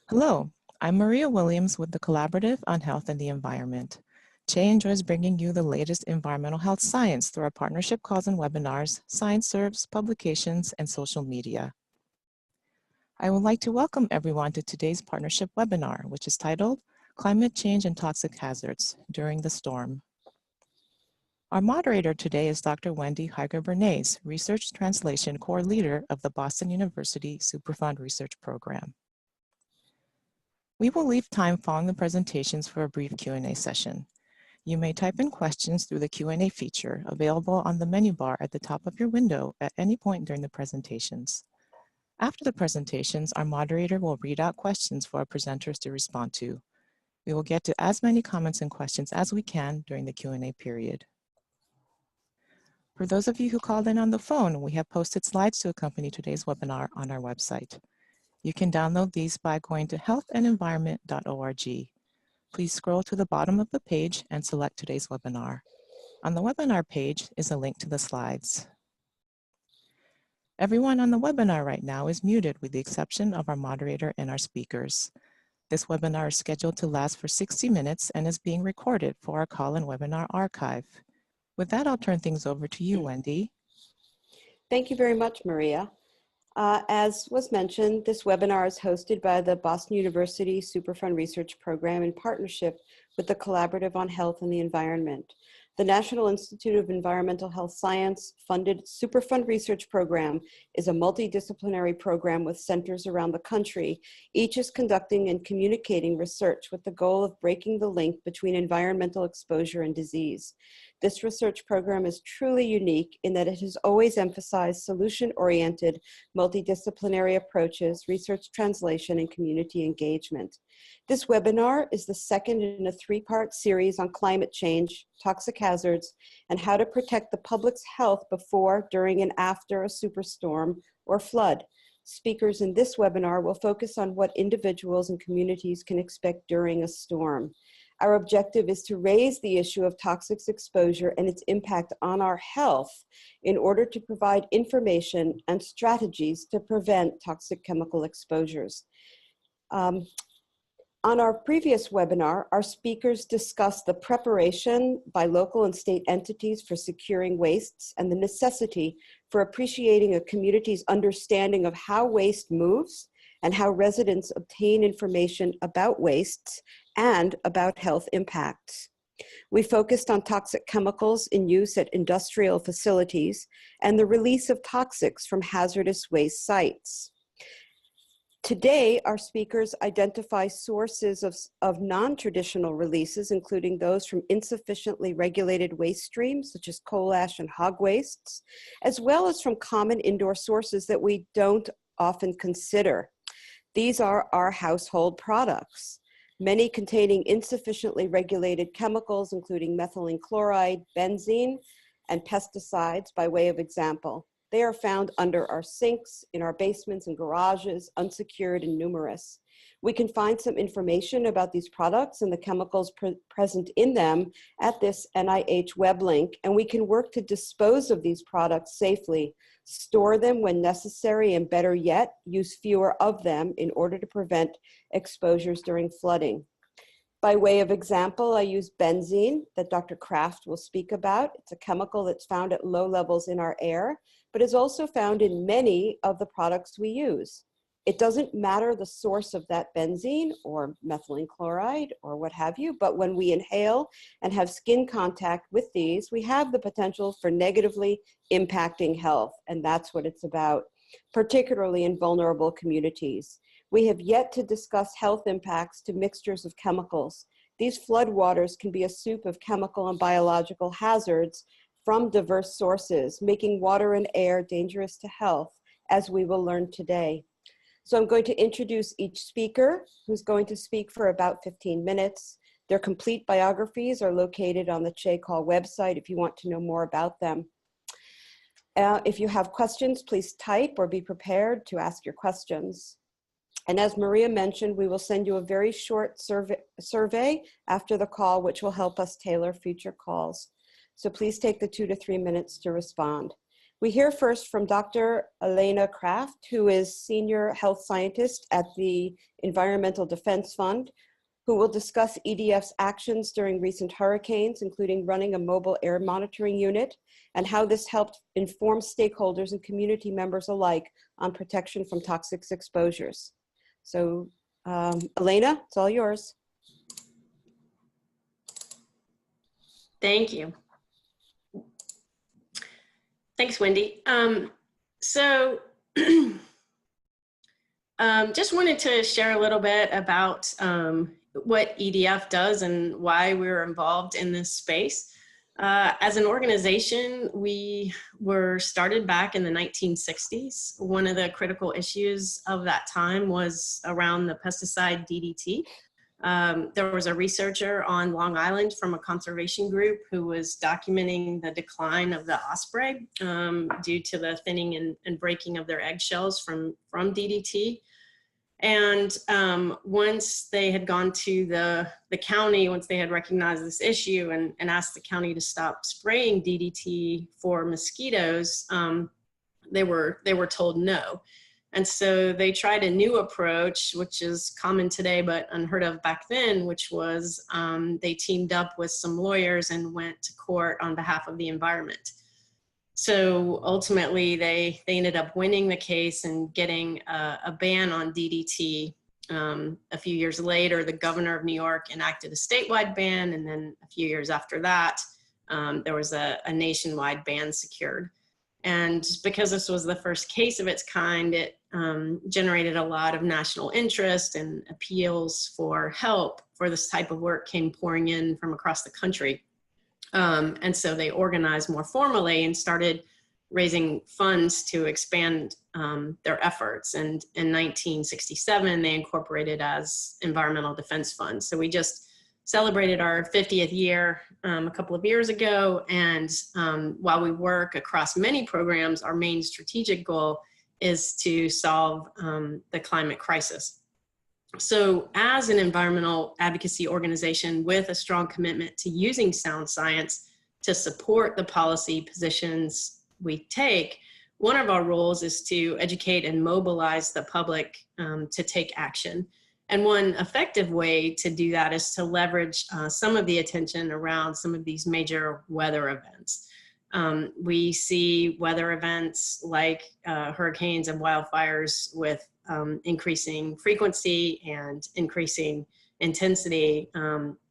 Hello, I'm Maria Williams with the Collaborative on Health and the Environment. CHE enjoys bringing you the latest environmental health science through our partnership calls and webinars, science serves, publications, and social media. I would like to welcome everyone to today's partnership webinar, which is titled Climate Change and Toxic Hazards During the Storm. Our moderator today is Dr. Wendy Heiger-Bernays, Research Translation Core Leader of the Boston University Superfund Research Program. We will leave time following the presentations for a brief Q&A session. You may type in questions through the Q&A feature available on the menu bar at the top of your window at any point during the presentations. After the presentations, our moderator will read out questions for our presenters to respond to. We will get to as many comments and questions as we can during the Q&A period. For those of you who called in on the phone, we have posted slides to accompany today's webinar on our website. You can download these by going to healthandenvironment.org. Please scroll to the bottom of the page and select today's webinar. On the webinar page is a link to the slides. Everyone on the webinar right now is muted with the exception of our moderator and our speakers. This webinar is scheduled to last for 60 minutes and is being recorded for our call and webinar archive. With that, I'll turn things over to you, Wendy. Thank you very much, Maria. As was mentioned, this webinar is hosted by the Boston University Superfund Research Program in partnership with the Collaborative on Health and the Environment. The National Institute of Environmental Health Science funded Superfund Research Program is a multidisciplinary program with centers around the country. Each is conducting and communicating research with the goal of breaking the link between environmental exposure and disease. This research program is truly unique in that it has always emphasized solution-oriented, multidisciplinary approaches, research translation, and community engagement. This webinar is the second in a three-part series on climate change, toxic hazards, and how to protect the public's health before, during, and after a superstorm or flood. Speakers in this webinar will focus on what individuals and communities can expect during a storm. Our objective is to raise the issue of toxic exposure and its impact on our health in order to provide information and strategies to prevent toxic chemical exposures. On our previous webinar, our speakers discussed the preparation by local and state entities for securing wastes and the necessity for appreciating a community's understanding of how waste moves and how residents obtain information about wastes and about health impacts. We focused on toxic chemicals in use at industrial facilities and the release of toxics from hazardous waste sites. Today, our speakers identify sources of non-traditional releases, including those from insufficiently regulated waste streams, such as coal ash and hog wastes, as well as from common indoor sources that we don't often consider. These are our household products, many containing insufficiently regulated chemicals, including methylene chloride, benzene, and pesticides, by way of example. They are found under our sinks, in our basements and garages, unsecured and numerous. We can find some information about these products and the chemicals present in them at this NIH web link, and we can work to dispose of these products safely, store them when necessary, and better yet, use fewer of them in order to prevent exposures during flooding. By way of example, I use benzene that Dr. Craft will speak about. It's a chemical that's found at low levels in our air, but is also found in many of the products we use. It doesn't matter the source of that benzene or methylene chloride or what have you, but when we inhale and have skin contact with these, we have the potential for negatively impacting health, and that's what it's about, particularly in vulnerable communities. We have yet to discuss health impacts to mixtures of chemicals. These floodwaters can be a soup of chemical and biological hazards from diverse sources, making water and air dangerous to health, as we will learn today. So I'm going to introduce each speaker, who's going to speak for about 15 minutes. Their complete biographies are located on the CHE Call website if you want to know more about them. If you have questions, please type or be prepared to ask your questions. And as Maria mentioned, we will send you a very short survey after the call, which will help us tailor future calls. So please take the 2 to 3 minutes to respond. We hear first from Dr. Elena Craft, who is Senior Health Scientist at the Environmental Defense Fund, who will discuss EDF's actions during recent hurricanes, including running a mobile air monitoring unit, and how this helped inform stakeholders and community members alike on protection from toxic exposures. So, Elena, it's all yours. Thank you. Thanks, Wendy. Just wanted to share a little bit about what EDF does and why we're involved in this space. As an organization, we were started back in the 1960s. One of the critical issues of that time was around the pesticide DDT. There was a researcher on Long Island from a conservation group who was documenting the decline of the osprey due to the thinning and breaking of their eggshells from DDT. And once they had gone to the county, once they had recognized this issue and asked the county to stop spraying DDT for mosquitoes, they were told no. And so they tried a new approach, which is common today, but unheard of back then, which was they teamed up with some lawyers and went to court on behalf of the environment. So ultimately, they ended up winning the case and getting a ban on DDT. A few years later, the governor of New York enacted a statewide ban, and then a few years after that, there was a nationwide ban secured. And because this was the first case of its kind, it generated a lot of national interest, and appeals for help for this type of work came pouring in from across the country. And so they organized more formally and started raising funds to expand their efforts. And in 1967, they incorporated as Environmental Defense Fund. So we just celebrated our 50th year a couple of years ago. And while we work across many programs, our main strategic goal is to solve the climate crisis. So as an environmental advocacy organization with a strong commitment to using sound science to support the policy positions we take, one of our roles is to educate and mobilize the public to take action. And one effective way to do that is to leverage some of the attention around some of these major weather events. We see weather events like hurricanes and wildfires with increasing frequency and increasing intensity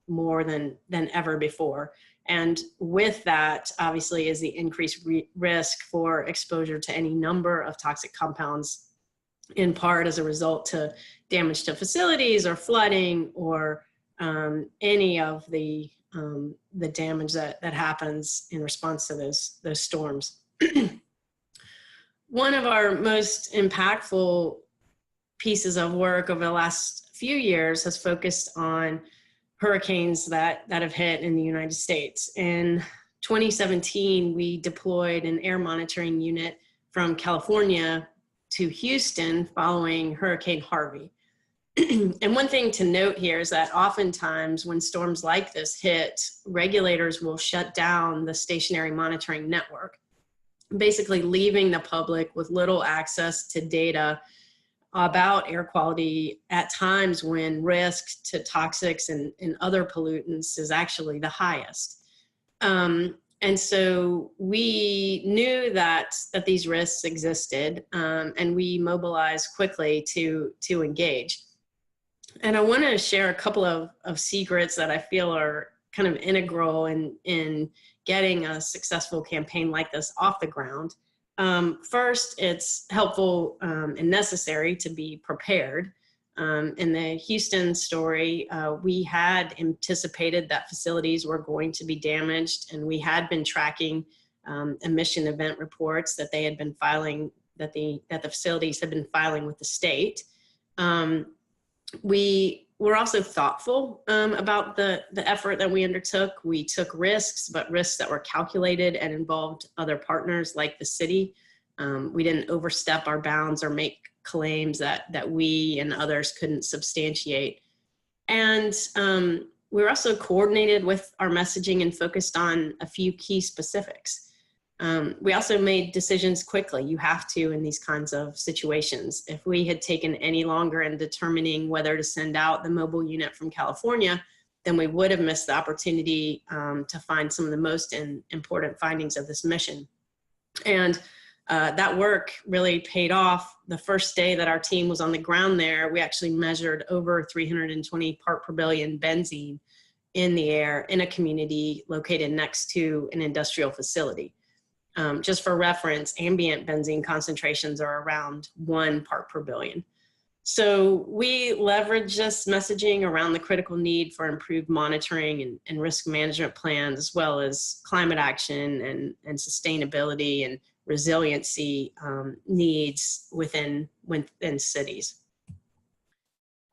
more than ever before. And with that, obviously, is the increased risk for exposure to any number of toxic compounds, in part as a result to damage to facilities or flooding or any of the damage that happens in response to those storms. One of our most impactful pieces of work over the last few years has focused on hurricanes that have hit in the United States. In 2017, we deployed an air monitoring unit from California to Houston following Hurricane Harvey. And one thing to note here is that oftentimes when storms like this hit, regulators will shut down the stationary monitoring network, basically leaving the public with little access to data about air quality at times when risk to toxics and other pollutants is actually the highest. And so we knew that these risks existed, and we mobilized quickly to engage. And I want to share a couple of secrets that I feel are kind of integral in getting a successful campaign like this off the ground. First, it's helpful and necessary to be prepared. In the Houston story, we had anticipated that facilities were going to be damaged, and we had been tracking emission event reports that they had been filing, that the facilities had been filing with the state. We were also thoughtful about the effort that we undertook. We took risks, but risks that were calculated and involved other partners like the city. We didn't overstep our bounds or make claims that we and others couldn't substantiate. And we were also coordinated with our messaging and focused on a few key specifics. We also made decisions quickly. You have to in these kinds of situations. If we had taken any longer in determining whether to send out the mobile unit from California, then we would have missed the opportunity to find some of the most important findings of this mission. And that work really paid off. The first day that our team was on the ground there, we actually measured over 320 part per billion benzene in the air in a community located next to an industrial facility. Just for reference, ambient benzene concentrations are around 1 part per billion. So we leverage this messaging around the critical need for improved monitoring and risk management plans, as well as climate action and sustainability and resiliency needs within cities.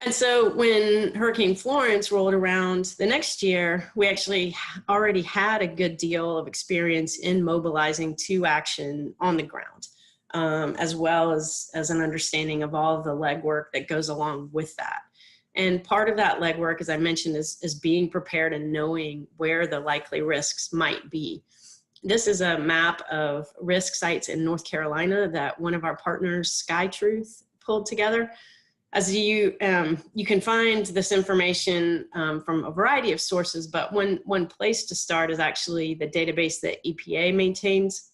And so when Hurricane Florence rolled around the next year, we actually already had a good deal of experience in mobilizing to action on the ground, as well as an understanding of all of the legwork that goes along with that. And part of that legwork, as I mentioned, is being prepared and knowing where the likely risks might be. This is a map of risk sites in North Carolina that one of our partners, SkyTruth, pulled together. As you can find this information from a variety of sources, but one place to start is actually the database that EPA maintains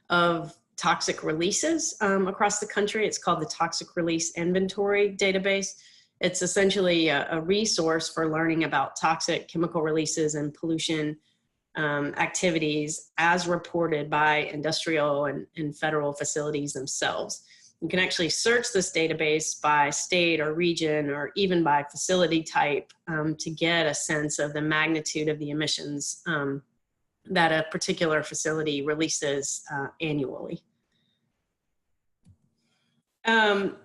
of toxic releases across the country. It's called the Toxic Release Inventory Database. It's essentially a resource for learning about toxic chemical releases and pollution activities as reported by industrial and federal facilities themselves. You can actually search this database by state or region or even by facility type to get a sense of the magnitude of the emissions that a particular facility releases annually. And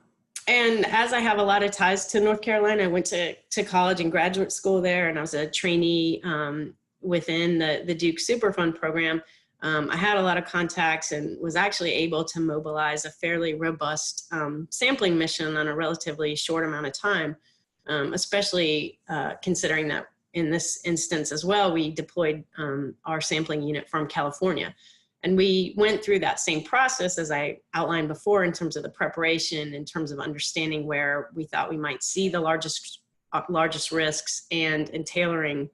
as I have a lot of ties to North Carolina, I went to college and graduate school there, and I was a trainee within the Duke Superfund program. I had a lot of contacts and was actually able to mobilize a fairly robust sampling mission on a relatively short amount of time, especially considering that in this instance as well, we deployed our sampling unit from California. And we went through that same process as I outlined before in terms of the preparation, in terms of understanding where we thought we might see the largest risks and tailoring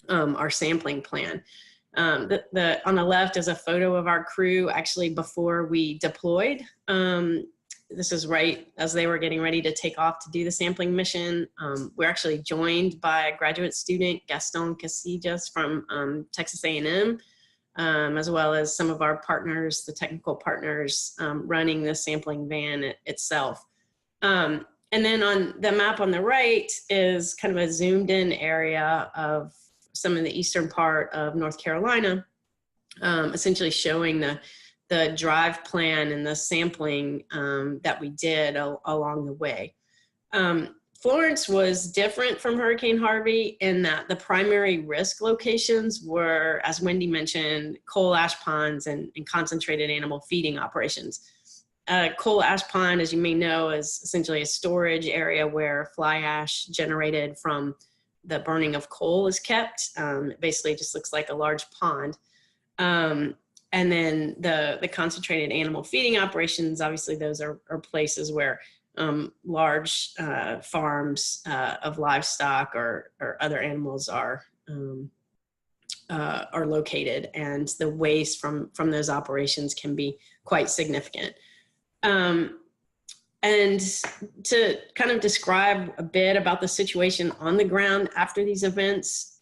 our sampling plan. On the left is a photo of our crew actually before we deployed. This is right as they were getting ready to take off to do the sampling mission. We're actually joined by a graduate student, Gaston Casillas from Texas A&M, as well as some of our partners, the technical partners running the sampling van itself. And then on the map on the right is kind of a zoomed in area of some of the eastern part of North Carolina, essentially showing the drive plan and the sampling that we did along the way. Florence was different from Hurricane Harvey in that the primary risk locations were, as Wendy mentioned, coal ash ponds and concentrated animal feeding operations. Coal ash pond, as you may know, is essentially a storage area where fly ash generated from the burning of coal is kept. It basically just looks like a large pond. And then the concentrated animal feeding operations, obviously those are places where large farms of livestock or other animals are located, and the waste from those operations can be quite significant. And to kind of describe a bit about the situation on the ground after these events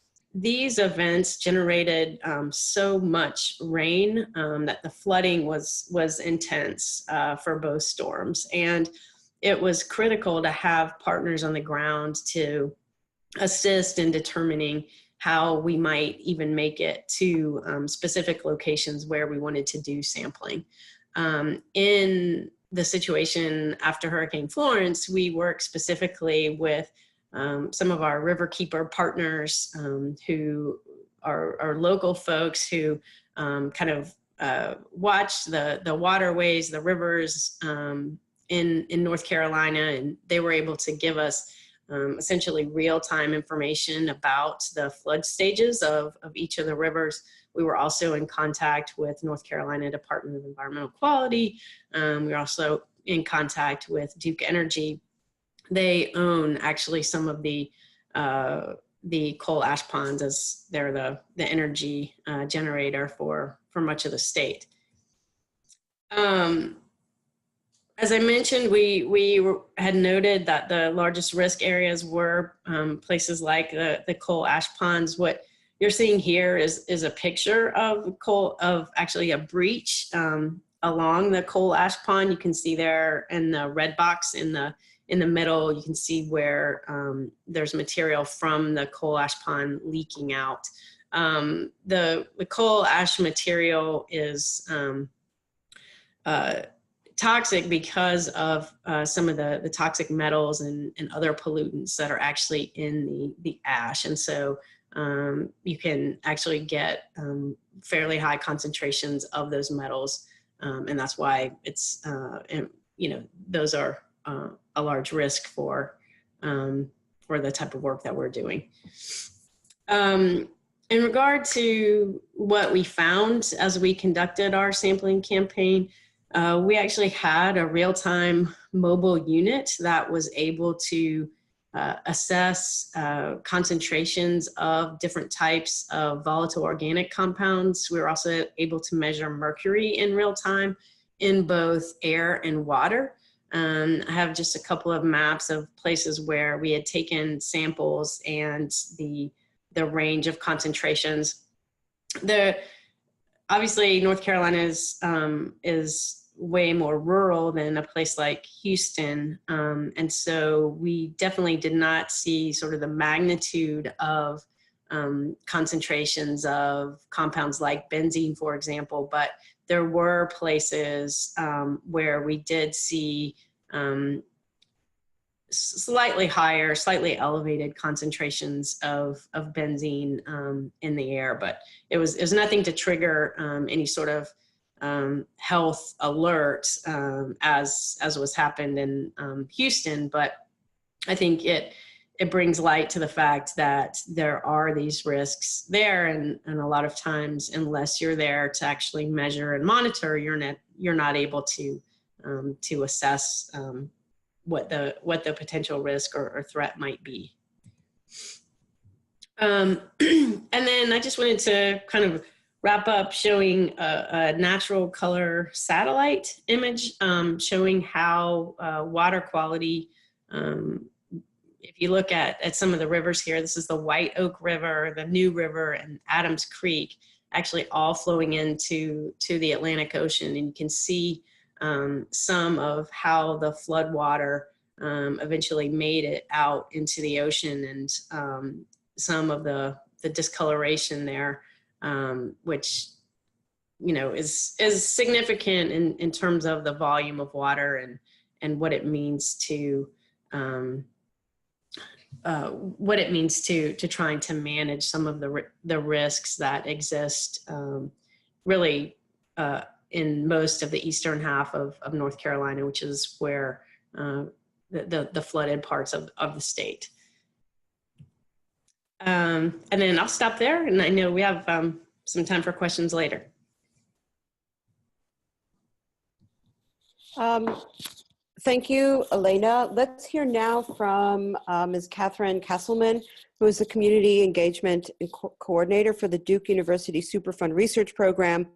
generated so much rain that the flooding was intense for both storms. And it was critical to have partners on the ground to assist in determining how we might even make it to specific locations where we wanted to do sampling. In the situation after Hurricane Florence, we worked specifically with some of our riverkeeper partners who are local folks who kind of watch the waterways, the rivers in North Carolina, and they were able to give us essentially real-time information about the flood stages of each of the rivers, We were also in contact with North Carolina Department of Environmental Quality. We were also in contact with Duke Energy. They own actually some of the coal ash ponds, as they're the energy generator for much of the state. As I mentioned, we had noted that the largest risk areas were places like the coal ash ponds. What you're seeing here is a picture of actually a breach along the coal ash pond. You can see there in the red box in the middle, you can see where there's material from the coal ash pond leaking out. The coal ash material is toxic because of some of the toxic metals and other pollutants that are actually in the ash. And so you can actually get fairly high concentrations of those metals. And that's why it's, those are a large risk for the type of work that we're doing. In regard to what we found as we conducted our sampling campaign, we actually had a real-time mobile unit that was able to assess concentrations of different types of volatile organic compounds. We were also able to measure mercury in real time in both air and water. I have just a couple of maps of places where we had taken samples and the range of concentrations. Obviously, North Carolina is way more rural than a place like Houston. And so we definitely did not see sort of the magnitude of concentrations of compounds like benzene, for example, but there were places where we did see slightly higher, slightly elevated concentrations of benzene in the air, but it was nothing to trigger any sort of health alert as was happened in Houston. But I think it brings light to the fact that there are these risks there, and a lot of times, unless you're there to actually measure and monitor, you're not able to assess what the potential risk or threat might be. And then I just wanted to kind of wrap up showing a natural color satellite image showing how water quality, if you look at some of the rivers here, this is the White Oak River, the New River, and Adams Creek, actually all flowing into the Atlantic Ocean. And you can see some of how the flood water eventually made it out into the ocean, and some of the discoloration there, which is significant in terms of the volume of water and what it means to trying to manage some of the risks that exist really in most of the eastern half of North Carolina, which is where the flooded parts of the state. And then I'll stop there, and I know we have some time for questions later. Thank you, Elena. Let's hear now from Ms. Catherine Kastleman, who is the Community Engagement Coordinator for the Duke University Superfund Research Program,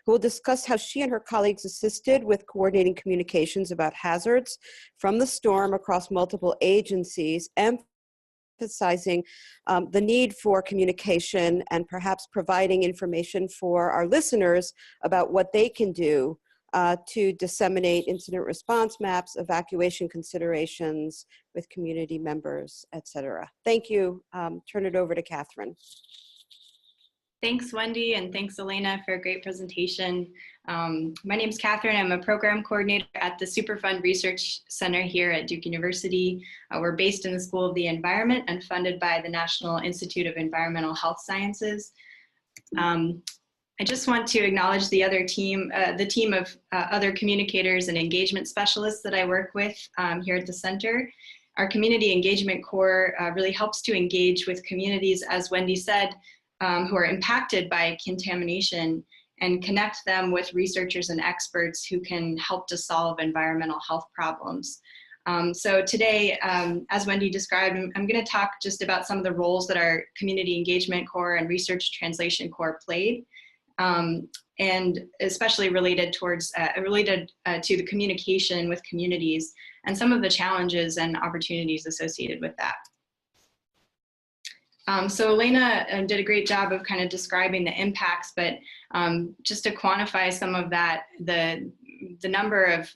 who will discuss how she and her colleagues assisted with coordinating communications about hazards from the storm across multiple agencies, emphasizing the need for communication and perhaps providing information for our listeners about what they can do to disseminate incident response maps, evacuation considerations with community members, etc. Thank you. Turn it over to Catherine. Thanks, Wendy, and thanks, Elena, for a great presentation. My name is Catherine. I'm a program coordinator at the Superfund Research Center here at Duke University. We're based in the School of the Environment and funded by the National Institute of Environmental Health Sciences. I just want to acknowledge the other team, the team of other communicators and engagement specialists that I work with here at the center. Our Community Engagement Corps really helps to engage with communities, as Wendy said, who are impacted by contamination and connect them with researchers and experts who can help to solve environmental health problems. So today, as Wendy described, I'm going to talk just about some of the roles that our Community Engagement Corps and Research Translation Corps played, and especially related towards to the communication with communities and some of the challenges and opportunities associated with that. So Elena did a great job of kind of describing the impacts, but just to quantify some of that, the number of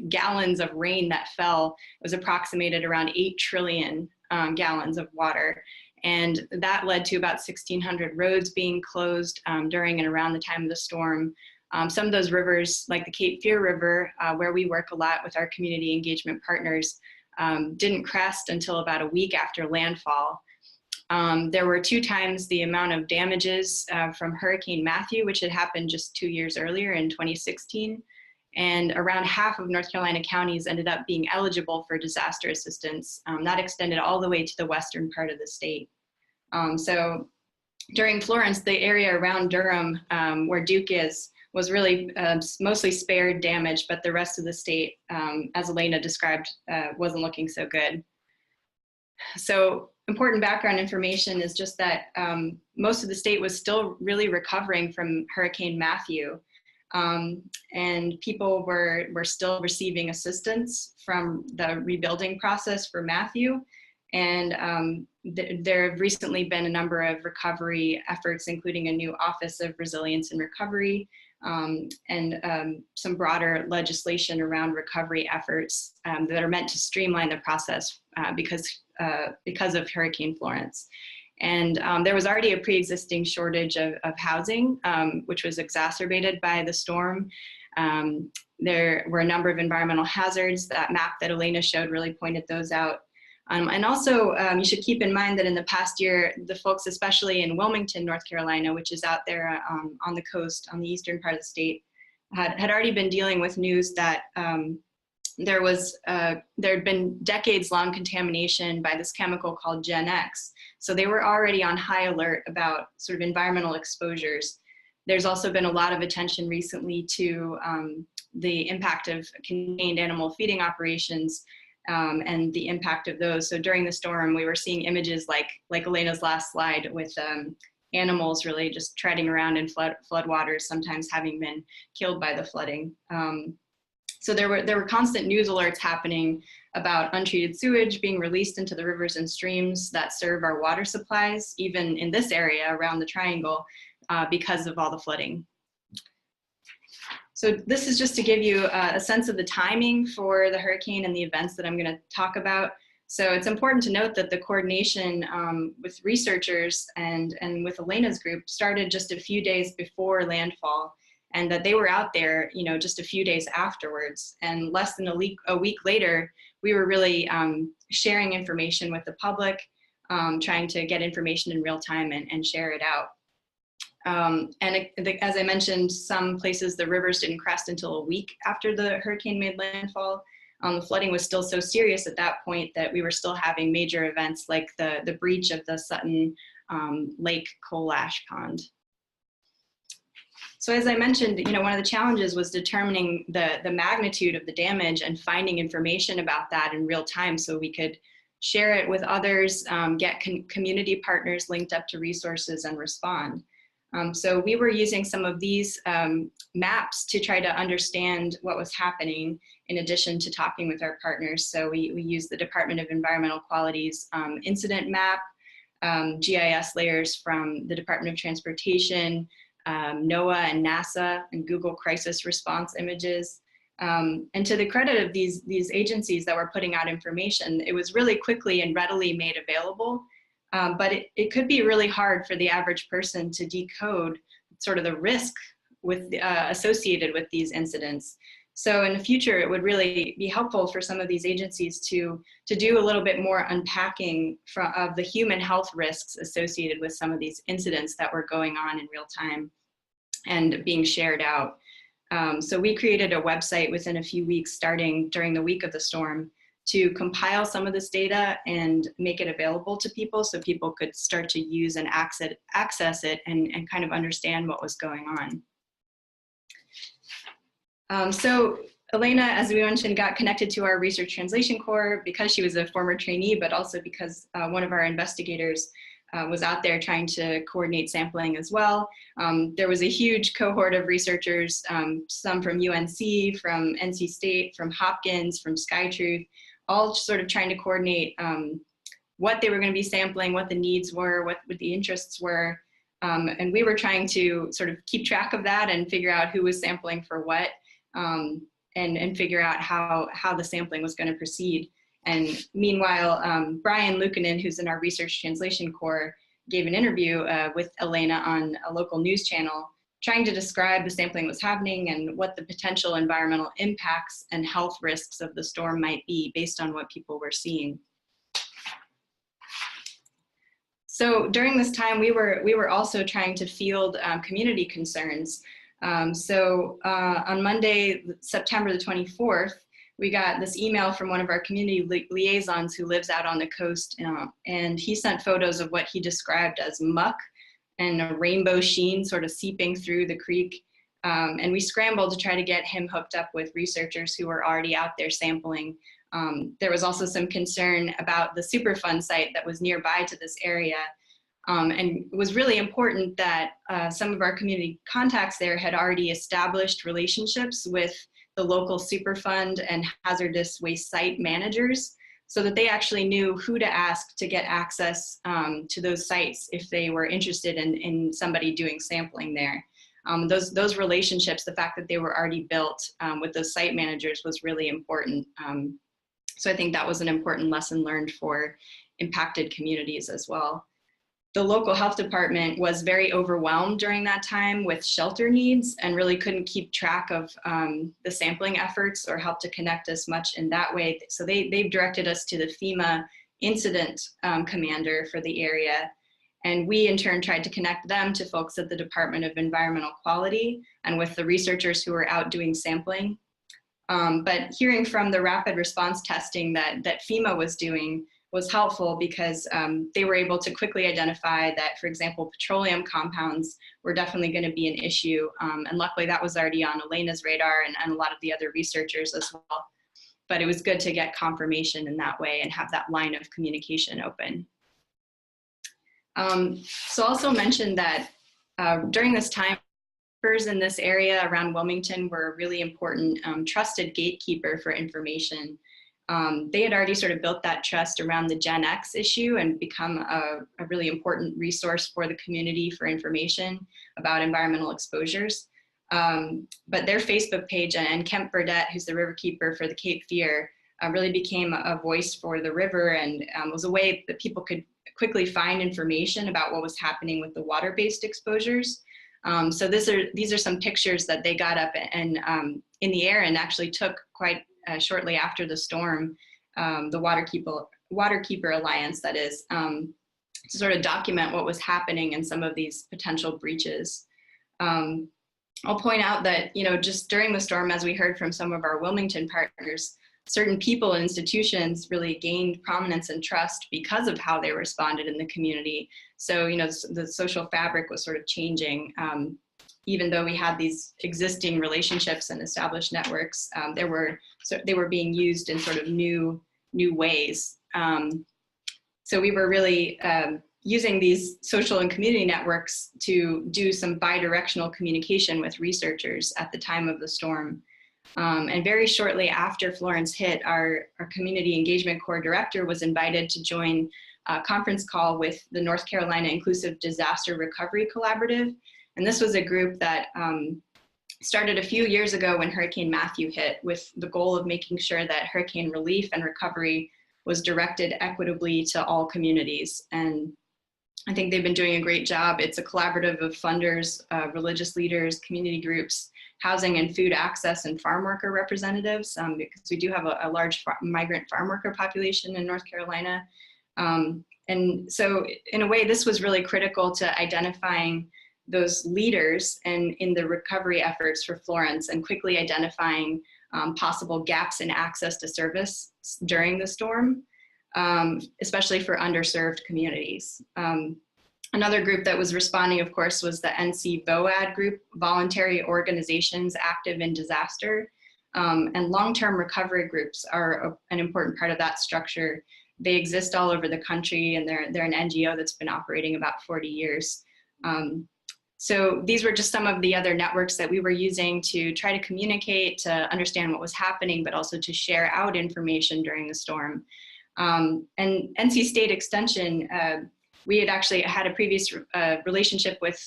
gallons of rain that fell was approximated around 8 trillion gallons of water. And that led to about 1,600 roads being closed during and around the time of the storm. Some of those rivers, like the Cape Fear River, where we work a lot with our community engagement partners, didn't crest until about a week after landfall. There were 2 times the amount of damages from Hurricane Matthew, which had happened just 2 years earlier in 2016. And around half of North Carolina counties ended up being eligible for disaster assistance. That extended all the way to the western part of the state. So during Florence, the area around Durham, where Duke is, was really mostly spared damage, but the rest of the state, as Elena described, wasn't looking so good. So important background information is just that most of the state was still really recovering from Hurricane Matthew. And people were still receiving assistance from the rebuilding process for Matthew. And there have recently been a number of recovery efforts, including a new Office of Resilience and Recovery, and some broader legislation around recovery efforts that are meant to streamline the process because of Hurricane Florence. And there was already a pre-existing shortage of housing, which was exacerbated by the storm. There were a number of environmental hazards. That map that Elena showed really pointed those out. And also, you should keep in mind that in the past year, the folks, especially in Wilmington, North Carolina, which is out there on the coast, on the eastern part of the state, had already been dealing with news that there had been decades-long contamination by this chemical called Gen X. So they were already on high alert about sort of environmental exposures. There's also been a lot of attention recently to the impact of contained animal feeding operations and the impact of those. So during the storm, we were seeing images like Elena's last slide with animals really just treading around in floodwaters, sometimes having been killed by the flooding. So there were constant news alerts happening about untreated sewage being released into the rivers and streams that serve our water supplies, even in this area around the triangle, because of all the flooding. So this is just to give you a sense of the timing for the hurricane and the events that I'm going to talk about. So it's important to note that the coordination with researchers and with Elena's group started just a few days before landfall, and that they were out there, just a few days afterwards. And less than a week later, we were really sharing information with the public, trying to get information in real time and share it out. As I mentioned, some places the rivers didn't crest until a week after the hurricane made landfall. The flooding was still so serious at that point that we were still having major events like the breach of the Sutton Lake coal ash pond. So as I mentioned, one of the challenges was determining the magnitude of the damage and finding information about that in real time so we could share it with others, get community partners linked up to resources and respond. So we were using some of these maps to try to understand what was happening in addition to talking with our partners. So we used the Department of Environmental Quality's incident map, GIS layers from the Department of Transportation, NOAA and NASA, and Google crisis response images. And to the credit of these agencies that were putting out information, it was really quickly and readily made available. But it could be really hard for the average person to decode sort of the risk associated with these incidents. So in the future, it would really be helpful for some of these agencies to do a little bit more unpacking of the human health risks associated with some of these incidents that were going on in real time and being shared out. So we created a website within a few weeks, starting during the week of the storm, to compile some of this data and make it available to people so people could start to use and access it and kind of understand what was going on. So Elena, as we mentioned, got connected to our Research Translation Corps because she was a former trainee, but also because one of our investigators was out there trying to coordinate sampling as well. There was a huge cohort of researchers, some from UNC, from NC State, from Hopkins, from SkyTruth, all sort of trying to coordinate what they were going to be sampling, what the needs were, what the interests were. And we were trying to sort of keep track of that and figure out who was sampling for what, and figure out how the sampling was going to proceed. And meanwhile, Brian Luukkonen, who's in our Research Translation Corps, gave an interview with Elena on a local news channel, trying to describe the sampling that was happening and what the potential environmental impacts and health risks of the storm might be based on what people were seeing. So during this time, we were also trying to field community concerns. On Monday, September the 24th, we got this email from one of our community liaisons who lives out on the coast, and he sent photos of what he described as muck and a rainbow sheen sort of seeping through the creek. And we scrambled to try to get him hooked up with researchers who were already out there sampling. There was also some concern about the Superfund site that was nearby to this area. And it was really important that some of our community contacts there had already established relationships with the local Superfund and hazardous waste site managers so that they actually knew who to ask to get access to those sites if they were interested in somebody doing sampling there. Those relationships, the fact that they were already built with those site managers was really important. So I think that was an important lesson learned for impacted communities as well. The local health department was very overwhelmed during that time with shelter needs and really couldn't keep track of the sampling efforts or help to connect us much in that way. So they've directed us to the FEMA incident commander for the area. And we in turn tried to connect them to folks at the Department of Environmental Quality and with the researchers who were out doing sampling. But hearing from the rapid response testing that FEMA was doing was helpful because they were able to quickly identify that, for example, petroleum compounds were definitely going to be an issue. And luckily that was already on Elena's radar and a lot of the other researchers as well. But it was good to get confirmation in that way and have that line of communication open. So also mention that during this time, in this area around Wilmington were a really important trusted gatekeeper for information. They had already sort of built that trust around the Gen X issue and become a really important resource for the community for information about environmental exposures. But their Facebook page and Kemp Burdett, who's the riverkeeper for the Cape Fear, really became a voice for the river and was a way that people could quickly find information about what was happening with the water-based exposures. So these are some pictures that they got up and in the air and actually took quite shortly after the storm, the Waterkeeper Alliance, that is, to sort of document what was happening in some of these potential breaches. I'll point out that, just during the storm, as we heard from some of our Wilmington partners, certain people and institutions really gained prominence and trust because of how they responded in the community. So, the social fabric was sort of changing. Even though we had these existing relationships and established networks, they were being used in sort of new ways. So we were really using these social and community networks to do some bi-directional communication with researchers at the time of the storm. And very shortly after Florence hit, our Community Engagement Corps director was invited to join a conference call with the North Carolina Inclusive Disaster Recovery Collaborative. And this was a group that started a few years ago when Hurricane Matthew hit, with the goal of making sure that hurricane relief and recovery was directed equitably to all communities. And I think they've been doing a great job. It's a collaborative of funders, religious leaders, community groups, housing and food access, and farm worker representatives, because we do have a large migrant farm worker population in North Carolina. And so in a way, this was really critical to identifying those leaders and in the recovery efforts for Florence and quickly identifying possible gaps in access to service during the storm, especially for underserved communities. Another group that was responding, of course, was the NC VOAD group, Voluntary Organizations Active in Disaster. And long-term recovery groups are an important part of that structure. They exist all over the country, and they're an NGO that's been operating about 40 years. So these were just some of the other networks that we were using to try to communicate, to understand what was happening, but also to share out information during the storm. And NC State Extension, we had actually had a previous relationship with,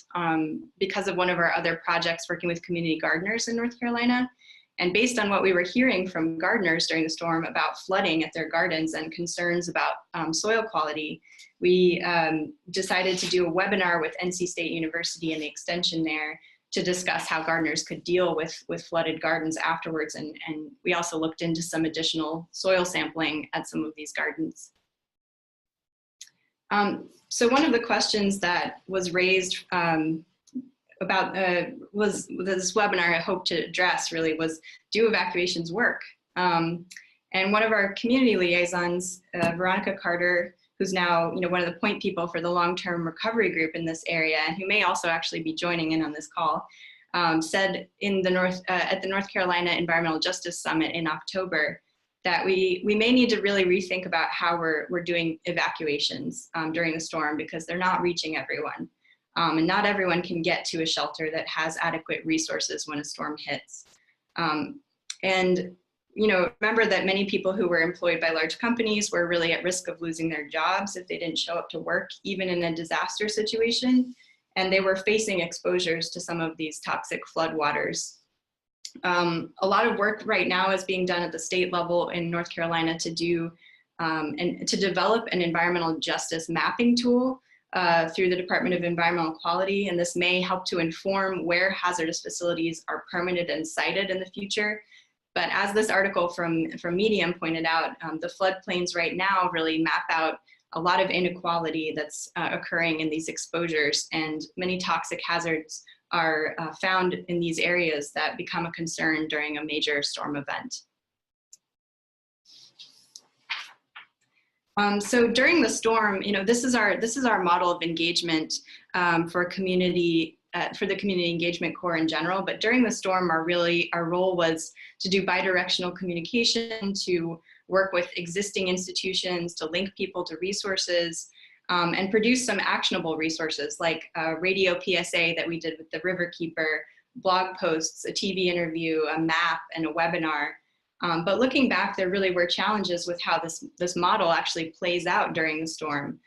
because of one of our other projects working with community gardeners in North Carolina. And based on what we were hearing from gardeners during the storm about flooding at their gardens and concerns about soil quality, we decided to do a webinar with NC State University and the extension there to discuss how gardeners could deal with flooded gardens afterwards. And we also looked into some additional soil sampling at some of these gardens. So one of the questions that was raised about was this webinar I hope to address really was, do evacuations work? And one of our community liaisons, Veronica Carter, who's now one of the point people for the long-term recovery group in this area, and who may also actually be joining in on this call, said in the at the North Carolina Environmental Justice Summit in October that we may need to really rethink about how we're doing evacuations during the storm, because they're not reaching everyone. And not everyone can get to a shelter that has adequate resources when a storm hits. And remember that many people who were employed by large companies were really at risk of losing their jobs if they didn't show up to work, even in a disaster situation. And they were facing exposures to some of these toxic floodwaters. A lot of work right now is being done at the state level in North Carolina to do and to develop an environmental justice mapping tool through the Department of Environmental Quality, and this may help to inform where hazardous facilities are permitted and sited in the future. But as this article from Medium pointed out, the floodplains right now really map out a lot of inequality that's occurring in these exposures, and many toxic hazards are found in these areas that become a concern during a major storm event. So during the storm, this is our model of engagement for community, for the Community Engagement Corps in general. But during the storm, our role was to do bidirectional communication, to work with existing institutions, to link people to resources, and produce some actionable resources like radio PSA that we did with the Riverkeeper, blog posts, a TV interview, a map, and a webinar. But looking back, there really were challenges with how this model actually plays out during the storm.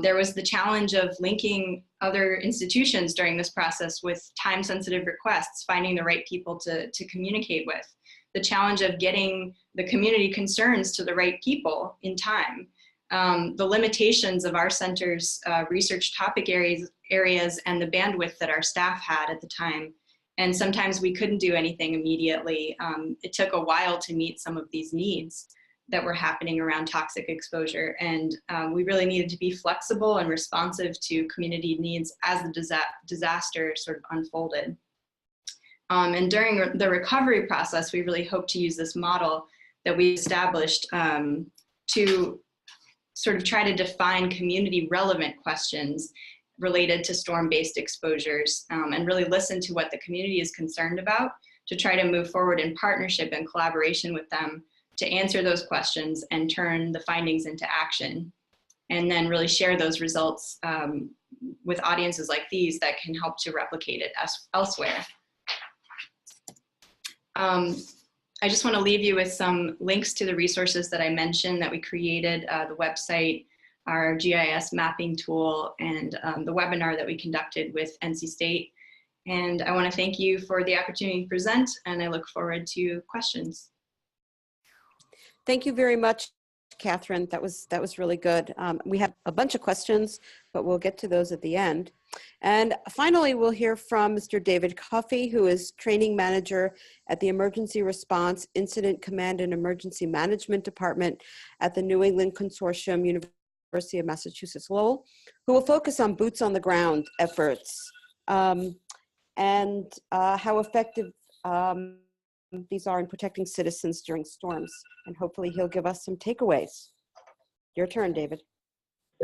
There was the challenge of linking other institutions during this process with time-sensitive requests, finding the right people to communicate with. The challenge of getting the community concerns to the right people in time. The limitations of our center's research topic areas and the bandwidth that our staff had at the time. And sometimes we couldn't do anything immediately. It took a while to meet some of these needs that were happening around toxic exposure. And we really needed to be flexible and responsive to community needs as the disaster sort of unfolded. And during the recovery process, we really hope to use this model that we established to sort of try to define community relevant questions related to storm-based exposures, and really listen to what the community is concerned about to try to move forward in partnership and collaboration with them to answer those questions and turn the findings into action, and then really share those results with audiences like these that can help to replicate it elsewhere. I just want to leave you with some links to the resources that I mentioned that we created, the website, our GIS mapping tool, and the webinar that we conducted with NC State. And I want to thank you for the opportunity to present, and I look forward to questions. Thank you very much, Catherine. That was really good. We have a bunch of questions, but we'll get to those at the end. And finally, we'll hear from Mr. David Coffey, who is training manager at the Emergency Response, Incident Command and Emergency Management Department at the New England Consortium, University of Massachusetts Lowell, who will focus on boots on the ground efforts and how effective these are in protecting citizens during storms. And hopefully he'll give us some takeaways. Your turn, David.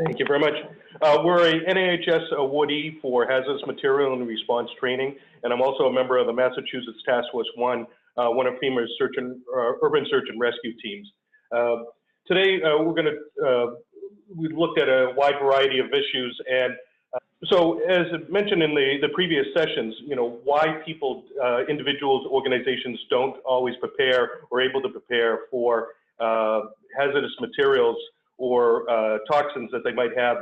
Thank you very much. We're a NIHS awardee for hazardous material and response training, and I'm also a member of the Massachusetts Task Force 1, one of FEMA's urban search and rescue teams. Today, we've looked at a wide variety of issues, and so as mentioned in the previous sessions, why people, individuals, organizations don't always prepare or able to prepare for hazardous materials or toxins that they might have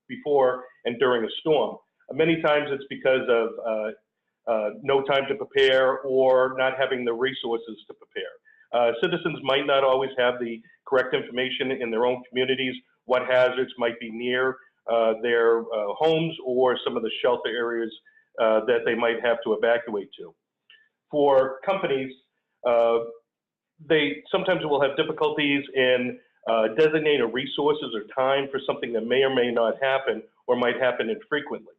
before and during a storm. Many times it's because of no time to prepare or not having the resources to prepare. Citizens might not always have the correct information in their own communities, what hazards might be near their homes or some of the shelter areas that they might have to evacuate to. For companies, they sometimes will have difficulties in designating resources or time for something that may or may not happen or might happen infrequently.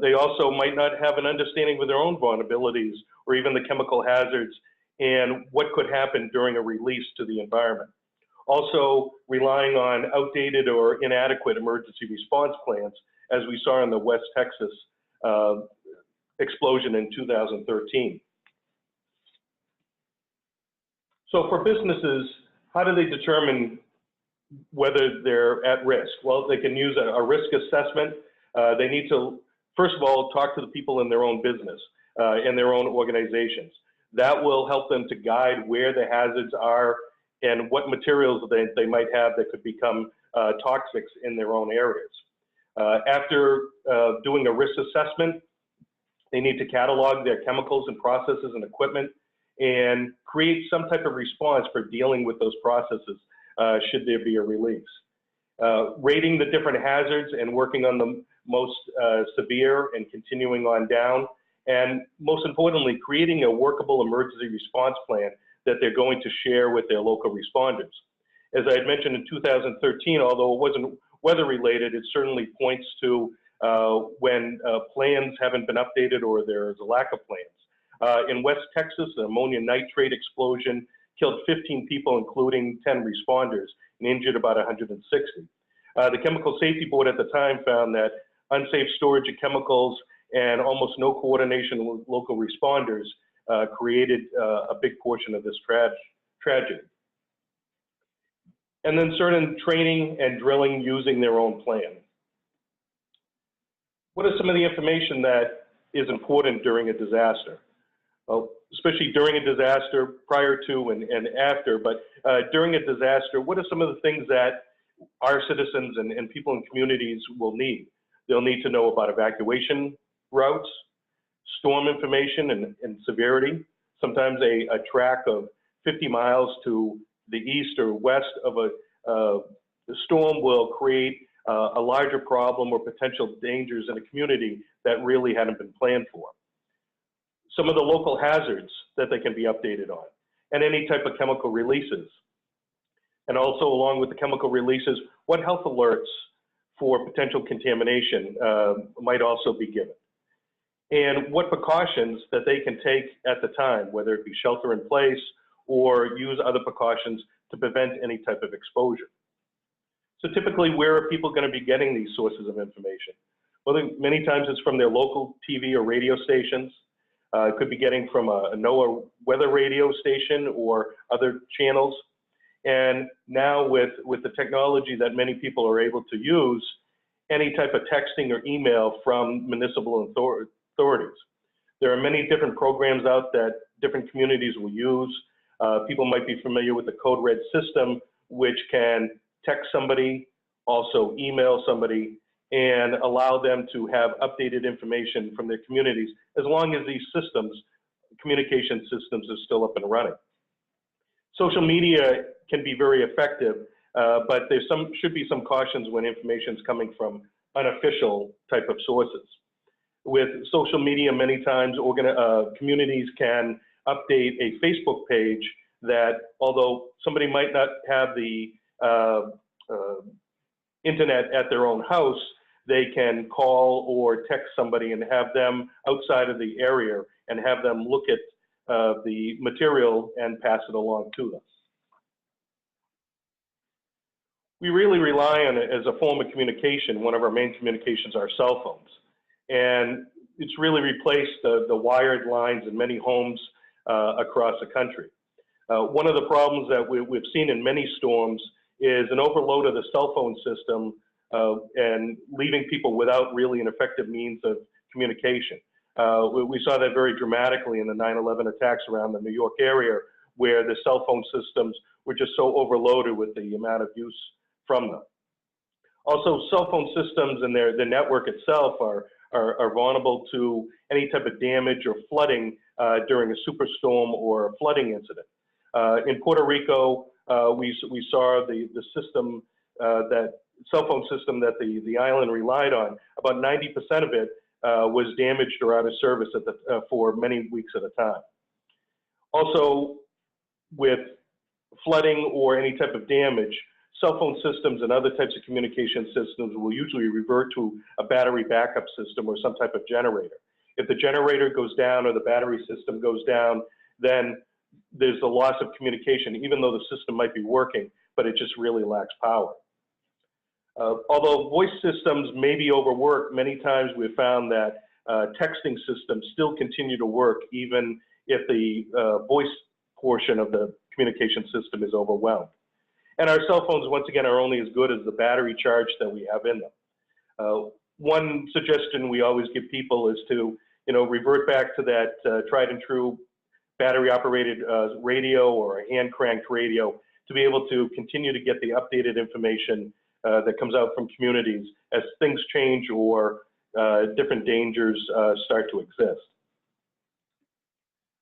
They also might not have an understanding of their own vulnerabilities or even the chemical hazards and what could happen during a release to the environment. Also relying on outdated or inadequate emergency response plans, as we saw in the West Texas explosion in 2013. So for businesses, how do they determine whether they're at risk? Well, they can use a risk assessment. They need to, first of all, talk to the people in their own business, in their own organizations. That will help them to guide where the hazards are and what materials they might have that could become toxics in their own areas. After doing a risk assessment, they need to catalog their chemicals and processes and equipment and create some type of response for dealing with those processes should there be a release. Rating the different hazards and working on the most severe and continuing on down. And most importantly, creating a workable emergency response plan that they're going to share with their local responders. As I had mentioned in 2013, although it wasn't weather related, it certainly points to when plans haven't been updated or there's a lack of plans. In West Texas, an ammonium nitrate explosion killed 15 people, including 10 responders, and injured about 160. The Chemical Safety Board at the time found that unsafe storage of chemicals and almost no coordination with local responders created a big portion of this tragedy. And then certain training and drilling using their own plan. What is some of the information that is important during a disaster? Well, especially during a disaster, prior to and after, but during a disaster, what are some of the things that our citizens and people in communities will need? They'll need to know about evacuation routes, storm information and severity. Sometimes a track of 50 miles to the east or west of the storm will create a larger problem or potential dangers in a community that really hadn't been planned for. Some of the local hazards that they can be updated on, and any type of chemical releases. And also along with the chemical releases, what health alerts for potential contamination might also be given. And what precautions that they can take at the time, whether it be shelter in place or use other precautions to prevent any type of exposure. So typically, where are people going to be getting these sources of information? Well, many times it's from their local TV or radio stations. It could be getting from a NOAA weather radio station or other channels. And now with the technology that many people are able to use, any type of texting or email from municipal authorities. There are many different programs out that different communities will use. People might be familiar with the Code Red system, which can text somebody, also email somebody, and allow them to have updated information from their communities, as long as these systems, communication systems, are still up and running. Social media can be very effective, but there should be some cautions when information is coming from unofficial type of sources. With social media, many times communities can update a Facebook page that, although somebody might not have the internet at their own house, they can call or text somebody and have them outside of the area and have them look at the material and pass it along to them. We really rely on it as a form of communication. One of our main communications are cell phones. And it's really replaced the wired lines in many homes across the country. One of the problems that we've seen in many storms is an overload of the cell phone system and leaving people without really an effective means of communication. We saw that very dramatically in the 9/11 attacks around the New York area, where the cell phone systems were just so overloaded with the amount of use from them. Also, cell phone systems and the network itself are vulnerable to any type of damage or flooding during a superstorm or a flooding incident. In Puerto Rico, we saw the system, that cell phone system that the island relied on, about 90% of it was damaged or out of service for many weeks at a time. Also, with flooding or any type of damage, cell phone systems and other types of communication systems will usually revert to a battery backup system or some type of generator. If the generator goes down or the battery system goes down, then there's a loss of communication, even though the system might be working, but it just really lacks power. Although voice systems may be overworked, many times we've found that texting systems still continue to work even if the voice portion of the communication system is overwhelmed. And our cell phones, once again, are only as good as the battery charge that we have in them. One suggestion we always give people is to, revert back to that tried and true battery-operated radio or a hand-cranked radio to be able to continue to get the updated information that comes out from communities as things change or different dangers start to exist.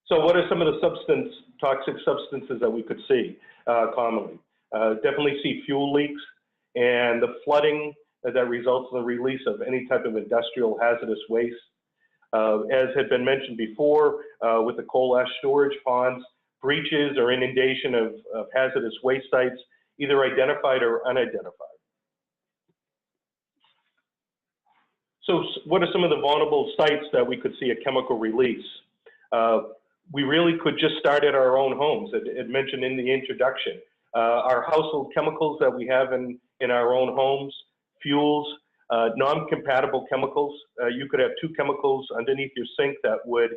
So what are some of the toxic substances that we could see commonly? Definitely see fuel leaks and the flooding that results in the release of any type of industrial hazardous waste. As had been mentioned before, with the coal ash storage ponds, breaches or inundation of hazardous waste sites, either identified or unidentified. So what are some of the vulnerable sites that we could see a chemical release? We really could just start at our own homes. It mentioned in the introduction. Our household chemicals that we have in our own homes, fuels, non-compatible chemicals. You could have two chemicals underneath your sink that would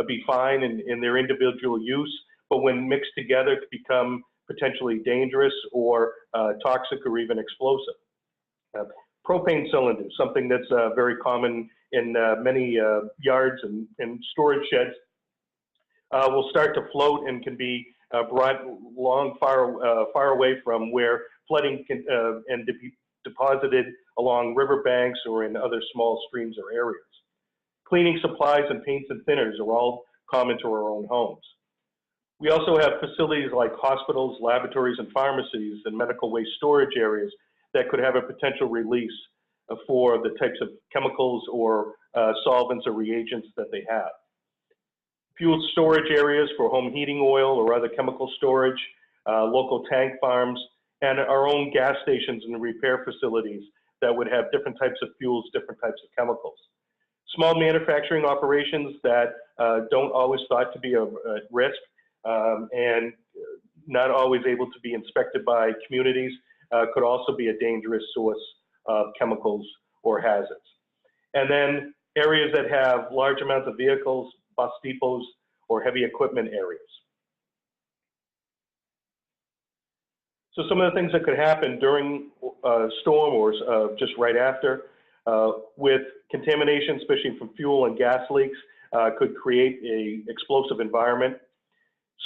be fine in their individual use, but when mixed together could become potentially dangerous or toxic or even explosive. Propane cylinders, something that's very common in many yards and storage sheds, will start to float and can be brought far away from where flooding can and be deposited along riverbanks or in other small streams or areas. Cleaning supplies and paints and thinners are all common to our own homes. We also have facilities like hospitals, laboratories, and pharmacies and medical waste storage areas that could have a potential release for the types of chemicals or solvents or reagents that they have. Fuel storage areas for home heating oil or other chemical storage, local tank farms, and our own gas stations and repair facilities that would have different types of fuels, different types of chemicals. Small manufacturing operations that don't always thought to be at risk and not always able to be inspected by communities could also be a dangerous source of chemicals or hazards. And then areas that have large amounts of vehicles, bus depots, or heavy equipment areas. So some of the things that could happen during a storm or just right after with contamination, especially from fuel and gas leaks, could create an explosive environment.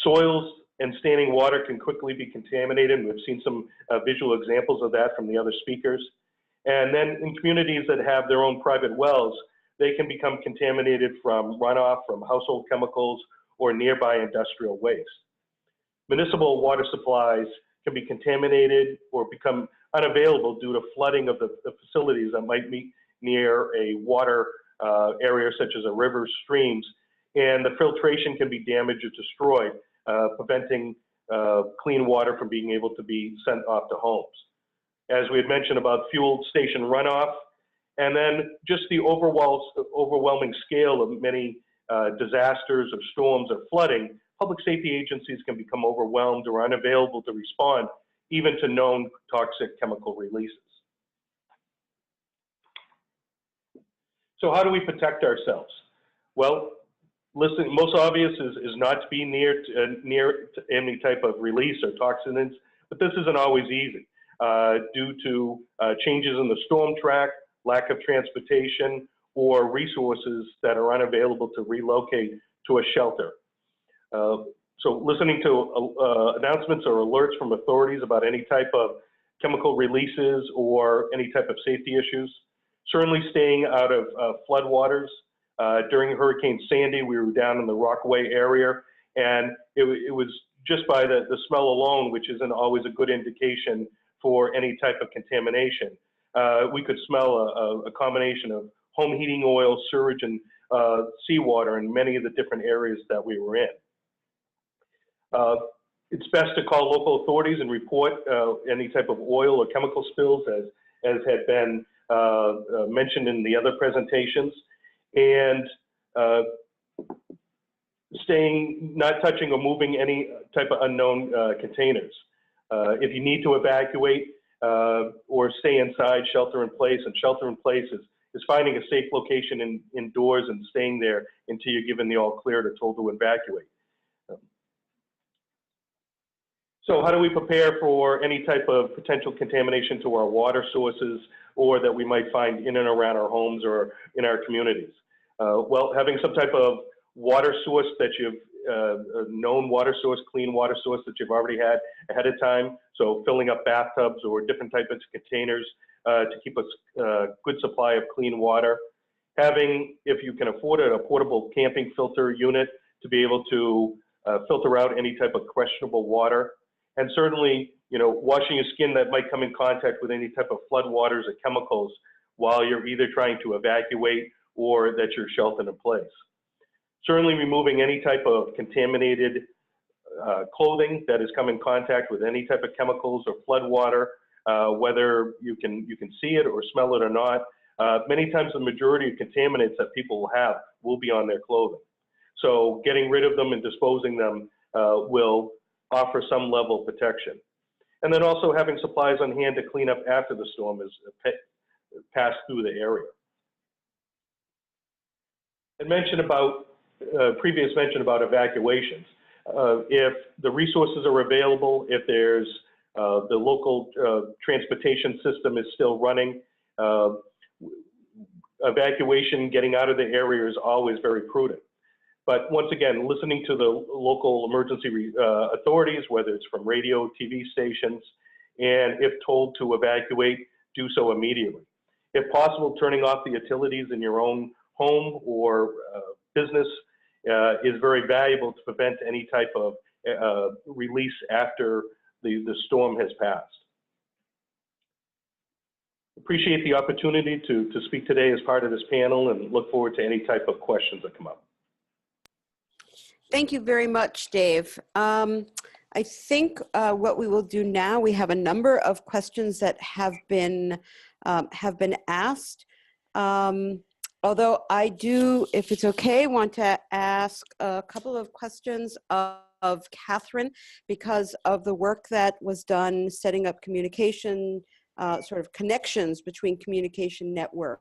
Soils and standing water can quickly be contaminated. We've seen some visual examples of that from the other speakers. And then in communities that have their own private wells, they can become contaminated from runoff from household chemicals or nearby industrial waste. Municipal water supplies can be contaminated or become unavailable due to flooding of the facilities that might be near a water area such as a river, streams, and the filtration can be damaged or destroyed, preventing clean water from being able to be sent off to homes. As we had mentioned about fuel station runoff, and then just the overwhelming scale of many disasters or storms or flooding, public safety agencies can become overwhelmed or unavailable to respond, even to known toxic chemical releases. So how do we protect ourselves? Well, listen, most obvious is not to be near to any type of release or toxins, but this isn't always easy due to changes in the storm track, lack of transportation, or resources that are unavailable to relocate to a shelter. So listening to announcements or alerts from authorities about any type of chemical releases or any type of safety issues. Certainly staying out of floodwaters. During Hurricane Sandy, we were down in the Rockaway area, and it was just by the smell alone, which isn't always a good indication for any type of contamination. We could smell a combination of home heating oil, sewage, and seawater in many of the different areas that we were in. It's best to call local authorities and report any type of oil or chemical spills, as had been mentioned in the other presentations, and not touching or moving any type of unknown containers. If you need to evacuate or stay inside, shelter in place, and shelter in place is finding a safe location indoors and staying there until you're given the all clear or told to evacuate. So how do we prepare for any type of potential contamination to our water sources or that we might find in and around our homes or in our communities? Well, having some type of water source that you've, a known water source, clean water source that you've already had ahead of time. So filling up bathtubs or different types of containers to keep a good supply of clean water. Having, if you can afford it, a portable camping filter unit to be able to filter out any type of questionable water. And certainly, you know, washing your skin that might come in contact with any type of flood waters or chemicals while you're either trying to evacuate or that you're sheltered in place. Certainly removing any type of contaminated clothing that has come in contact with any type of chemicals or flood water, whether you can see it or smell it or not. Many times the majority of contaminants that people will have will be on their clothing. So getting rid of them and disposing them will offer some level of protection. And then also having supplies on hand to clean up after the storm is passed through the area. And previous mention about evacuations. If the resources are available, if there's the local transportation system is still running, evacuation, getting out of the area is always very prudent. But once again, listening to the local emergency authorities, whether it's from radio, TV stations, and if told to evacuate, do so immediately. If possible, turning off the utilities in your own home or business is very valuable to prevent any type of release after the storm has passed. Appreciate the opportunity to speak today as part of this panel and look forward to any type of questions that come up. Thank you very much, Dave. I think what we will do now, we have a number of questions that have been asked. Although I do, if it's okay, want to ask a couple of questions of Catherine because of the work that was done setting up communication, sort of connections between communication networks.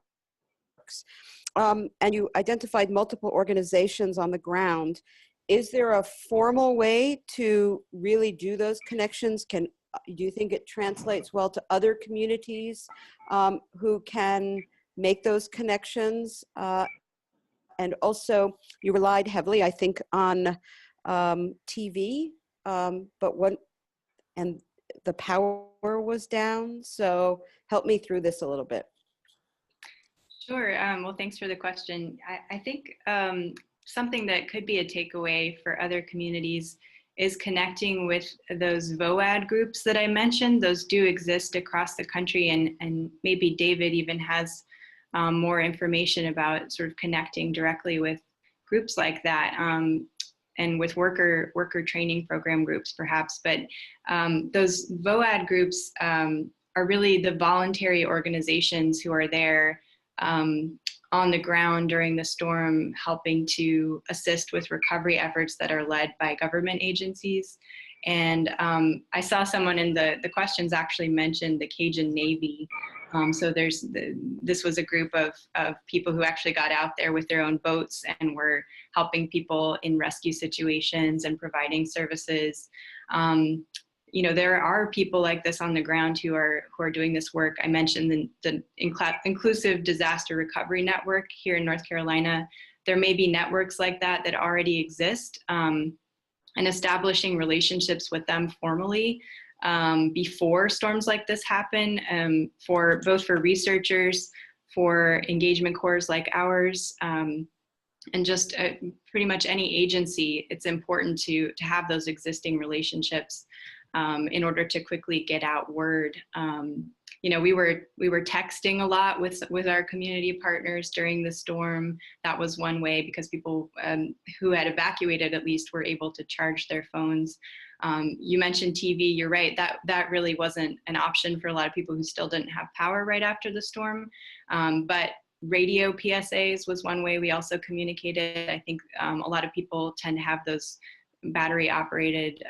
And you identified multiple organizations on the ground. Is there a formal way to really do those connections? Do you think it translates well to other communities who can make those connections? And also, you relied heavily, I think, on TV, and the power was down. So help me through this a little bit. Sure. Well, thanks for the question. I think something that could be a takeaway for other communities is connecting with those VOAD groups that I mentioned. Those do exist across the country, and maybe David even has more information about sort of connecting directly with groups like that, and with worker training program groups perhaps. But those VOAD groups are really the voluntary organizations who are there on on the ground during the storm, helping to assist with recovery efforts that are led by government agencies. And I saw someone in the questions actually mentioned the Cajun Navy. So this was a group of people who actually got out there with their own boats and were helping people in rescue situations and providing services. You know, there are people like this on the ground who are doing this work. I mentioned the Inclusive Disaster Recovery Network here in North Carolina. There may be networks like that already exist, and establishing relationships with them formally before storms like this happen, for both for researchers, for engagement corps like ours, and just pretty much any agency. It's important to have those existing relationships in order to quickly get out word. You know, we were texting a lot with our community partners during the storm. That was one way, because people who had evacuated at least were able to charge their phones. You mentioned TV. You're right. That really wasn't an option for a lot of people who still didn't have power right after the storm. But radio PSAs was one way we also communicated. I think a lot of people tend to have those battery operated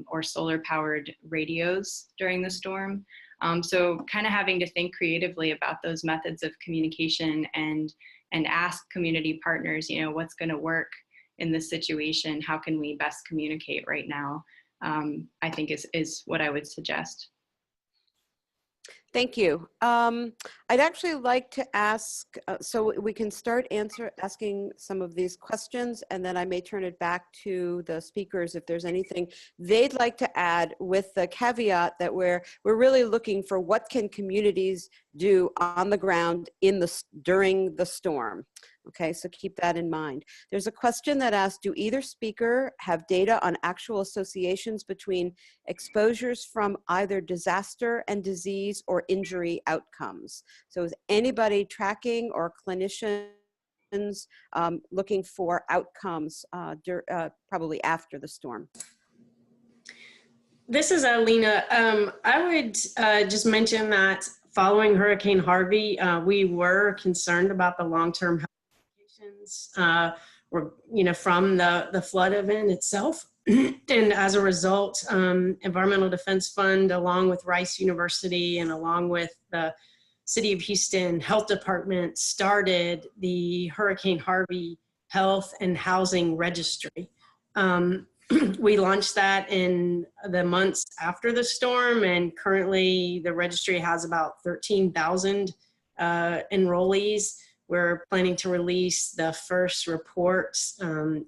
or solar powered radios during the storm. So kind of having to think creatively about those methods of communication and ask community partners, you know, what's going to work in this situation? How can we best communicate right now? I think is what I would suggest. Thank you. I'd actually like to ask, so we can start asking some of these questions, and then I may turn it back to the speakers if there's anything they'd like to add, with the caveat that we're really looking for what can communities do on the ground during the storm. Okay, so keep that in mind. There's a question that asks, do either speaker have data on actual associations between exposures from either disaster and disease or injury outcomes? So is anybody tracking, or clinicians looking for outcomes probably after the storm? This is Elena. I would just mention that following Hurricane Harvey, we were concerned about the long-term health implications, from the flood event itself. And as a result, Environmental Defense Fund, along with Rice University and along with the City of Houston Health Department, started the Hurricane Harvey Health and Housing Registry. We launched that in the months after the storm, and currently the registry has about 13,000 enrollees. We're planning to release the first reports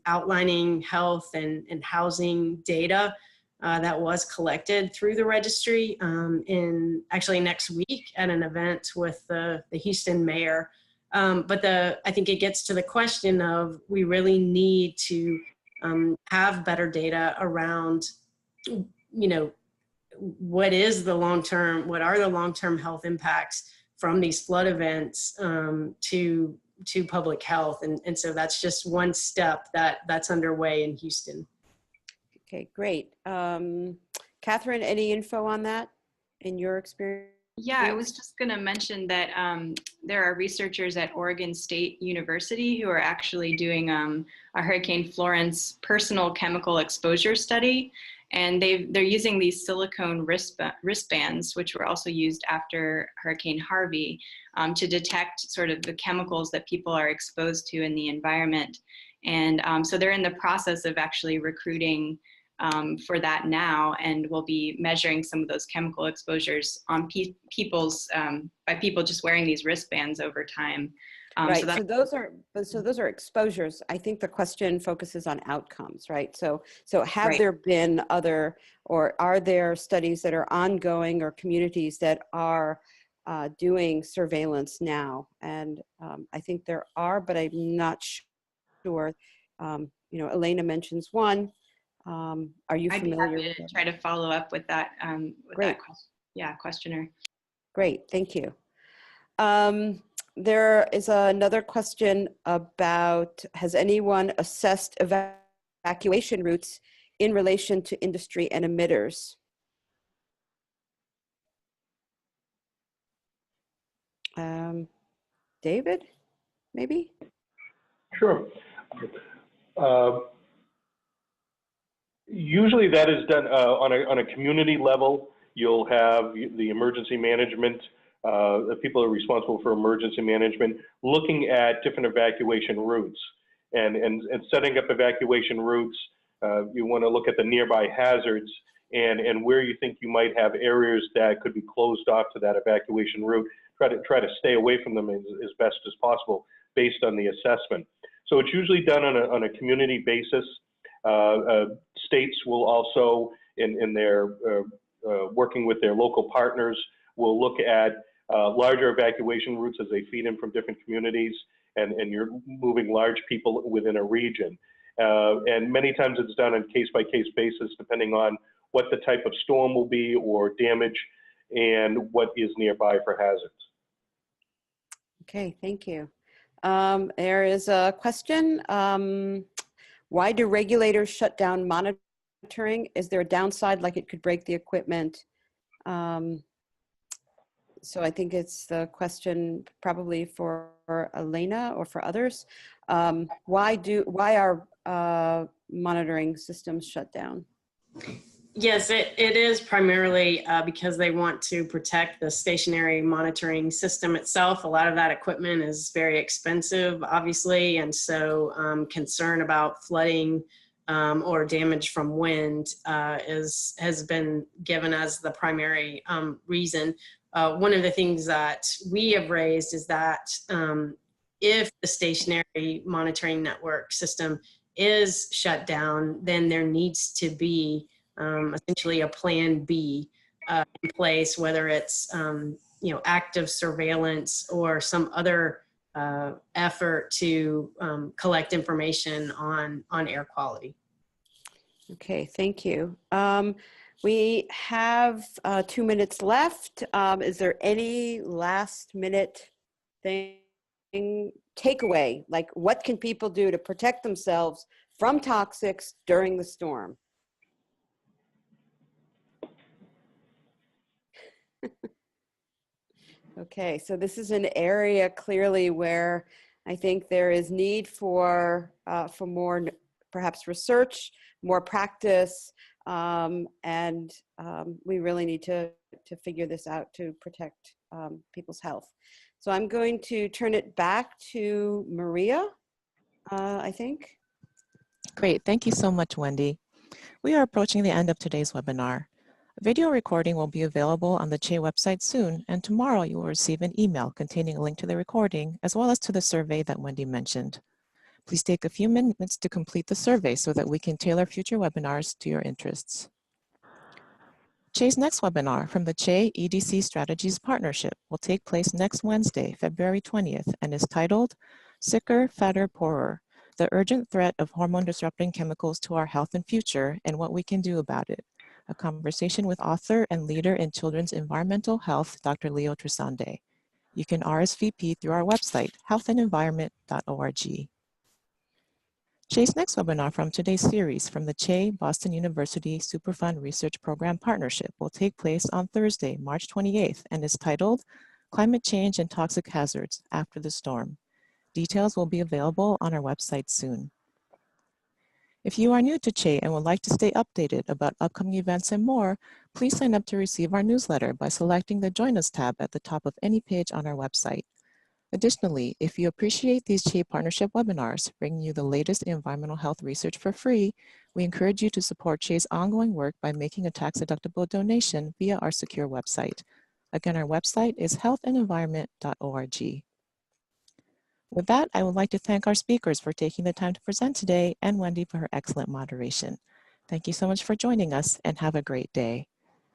outlining health and housing data that was collected through the registry actually next week at an event with the Houston mayor. But I think it gets to the question of, we really need to have better data around, what are the long-term health impacts from these flood events to public health. And so that's just one step that's underway in Houston. Okay, great. Catherine, any info on that in your experience? Yeah, I was just going to mention that there are researchers at Oregon State University who are actually doing a Hurricane Florence personal chemical exposure study. And they're using these silicone wristbands, which were also used after Hurricane Harvey, to detect sort of the chemicals that people are exposed to in the environment. And so they're in the process of actually recruiting for that now, and we'll be measuring some of those chemical exposures on by people just wearing these wristbands over time. Right. So those are exposures. I think the question focuses on outcomes, right? So have there been other, or are there studies that are ongoing, or communities that are doing surveillance now? And I think there are, but I'm not sure. Elena mentions one. Are you familiar? I'd be happy to try to follow up with that. Questioner. Great, thank you. There is another question about, has anyone assessed evacuation routes in relation to industry and emitters? David? maybe? Sure. Usually that is done on a community level. You'll have the emergency management, the people who are responsible for emergency management, looking at different evacuation routes and setting up evacuation routes. You want to look at the nearby hazards and where you think you might have areas that could be closed off to that evacuation route. Try to stay away from them as best as possible based on the assessment. So it's usually done on a community basis. States will also, in their working with their local partners, will look at larger evacuation routes as they feed in from different communities, and you're moving large people within a region. And many times it's done on case-by-case basis, depending on what the type of storm will be or damage and what is nearby for hazards. Okay, thank you. There is a question. Why do regulators shut down monitoring? Is there a downside, like it could break the equipment? So I think it's the question probably for Elena or for others. Why are monitoring systems shut down? Yes, it is primarily because they want to protect the stationary monitoring system itself. A lot of that equipment is very expensive, obviously, and so concern about flooding or damage from wind has been given as the primary reason. One of the things that we have raised is that if the stationary monitoring network system is shut down, then there needs to be essentially a plan B in place, whether it's active surveillance or some other effort to collect information on air quality. Okay, thank you. We have 2 minutes left. Is there any last minute takeaway? Like, what can people do to protect themselves from toxics during the storm? Okay, so this is an area clearly where I think there is need for more, perhaps research, more practice, and we really need to figure this out to protect people's health. So I'm going to turn it back to Maria, I think. Great, thank you so much, Wendy. We are approaching the end of today's webinar. A video recording will be available on the CHE website soon, and tomorrow you will receive an email containing a link to the recording, as well as to the survey that Wendy mentioned. Please take a few minutes to complete the survey so that we can tailor future webinars to your interests. CHE's next webinar from the CHE EDC Strategies Partnership will take place next Wednesday, February 20th, and is titled Sicker, Fatter, Poorer: The Urgent Threat of Hormone-Disrupting Chemicals to Our Health and Future and What We Can Do About It. A conversation with author and leader in children's environmental health, Dr. Leo Trisande. You can RSVP through our website, healthandenvironment.org. CHE's next webinar from today's series from the CHE Boston University Superfund Research Program Partnership will take place on Thursday, March 28th, and is titled Climate Change and Toxic Hazards After the Storm. Details will be available on our website soon. If you are new to CHE and would like to stay updated about upcoming events and more, please sign up to receive our newsletter by selecting the Join Us tab at the top of any page on our website. Additionally, if you appreciate these CHE partnership webinars, bringing you the latest environmental health research for free, we encourage you to support CHE's ongoing work by making a tax-deductible donation via our secure website. Again, our website is healthandenvironment.org. With that, I would like to thank our speakers for taking the time to present today and Wendy for her excellent moderation. Thank you so much for joining us and have a great day.